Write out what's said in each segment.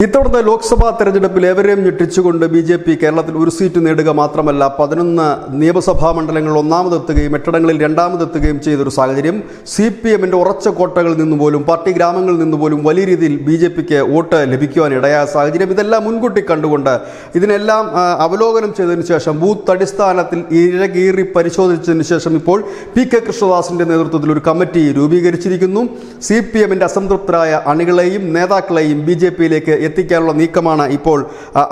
ഇത്തവണത്തെ ലോക്സഭാ തെരഞ്ഞെടുപ്പിൽ ഏവരെയും ഞെട്ടിച്ചുകൊണ്ട് ബി.ജെ.പി. കേരളത്തിൽ ഒരു സീറ്റ് നേടുക മാത്രമല്ല 11 നിയമസഭാ മണ്ഡലങ്ങൾ ഒന്നാമതെത്തുകയും 8 രണ്ടാമതെത്തുകയും ചെയ്തൊരു സാഹചര്യം. CPM-ന്റെ ഉറച്ച കോട്ടകളിൽ നിന്നുപോലും പാർട്ടി ഗ്രാമങ്ങളിൽ നിന്നുപോലും വലിയ രീതിയിൽ ബി.ജെ.പിക്ക് വോട്ട് ലഭിക്കുവാൻ ഇടയായ സാഹചര്യം. ഇതെല്ലാം മുൻകൂട്ടി കണ്ടുകൊണ്ട് ഇതിനെല്ലാം അവലോകനം ചെയ്തതിനു ശേഷം ബൂത്ത് അടിസ്ഥാനത്തിൽ ഇഴകീറി പരിശോധിച്ചതിന് ശേഷം ഇപ്പോൾ P.K. കൃഷ്ണദാസിന്റെ നേതൃത്വത്തിൽ ഒരു കമ്മിറ്റി രൂപീകരിച്ചിരിക്കുന്നു. CPM-ന്റെ അസംതൃപ്തരായ അണികളെയും നേതാക്കളെയും ബി.ജെ.പിയിലേക്ക് എത്തിക്കാനുള്ള നീക്കമാണ് ഇപ്പോൾ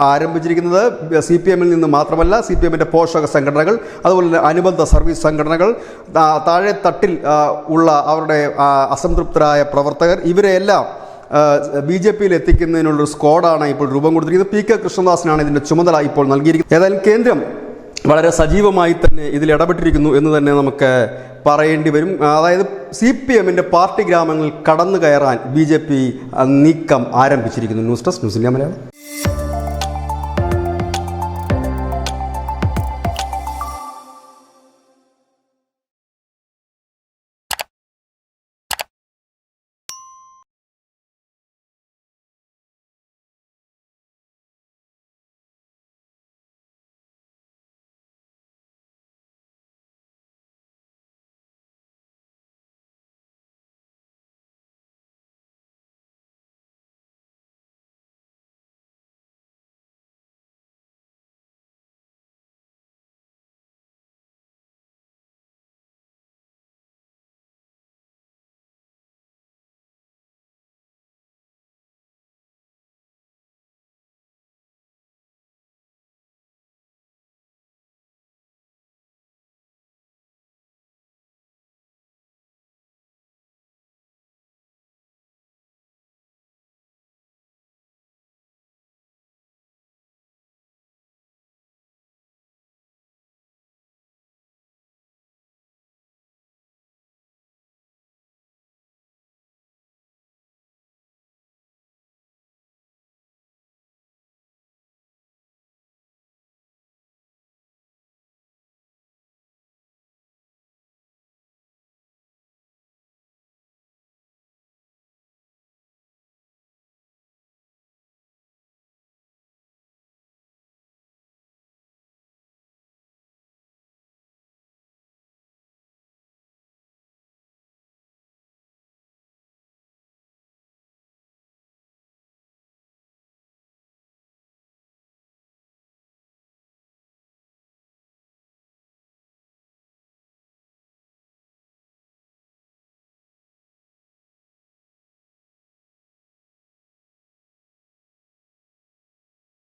ആരംഭിച്ചിരിക്കുന്നത്. CPM-ൽ നിന്ന് മാത്രമല്ല, CPM-ന്റെ പോഷക സംഘടനകൾ, അതുപോലെ തന്നെ അനുബന്ധ സർവീസ് സംഘടനകൾ, താഴെ തട്ടിൽ ഉള്ള അവരുടെ അസംതൃപ്തരായ പ്രവർത്തകർ, ഇവരെയെല്ലാം ബി.ജെ.പിയിൽ എത്തിക്കുന്നതിനുള്ളൊരു സ്ക്വാഡാണ് ഇപ്പോൾ രൂപം കൊടുത്തിരിക്കുന്നത്. P.K. കൃഷ്ണദാസിനാണ് ഇതിൻ്റെ ചുമതല ഇപ്പോൾ നൽകിയിരിക്കുന്നത്. ഏതായാലും കേന്ദ്രം വളരെ സജീവമായി തന്നെ ഇതിൽ ഇടപെട്ടിരിക്കുന്നു എന്ന് തന്നെ നമുക്ക് പറയേണ്ടി വരും. അതായത് CPM-ന്റെ പാർട്ടി ഗ്രാമങ്ങളിൽ കടന്നു കയറാൻ ബി.ജെ.പി. നീക്കം ആരംഭിച്ചിരിക്കുന്നു. News desk news India Malayalam.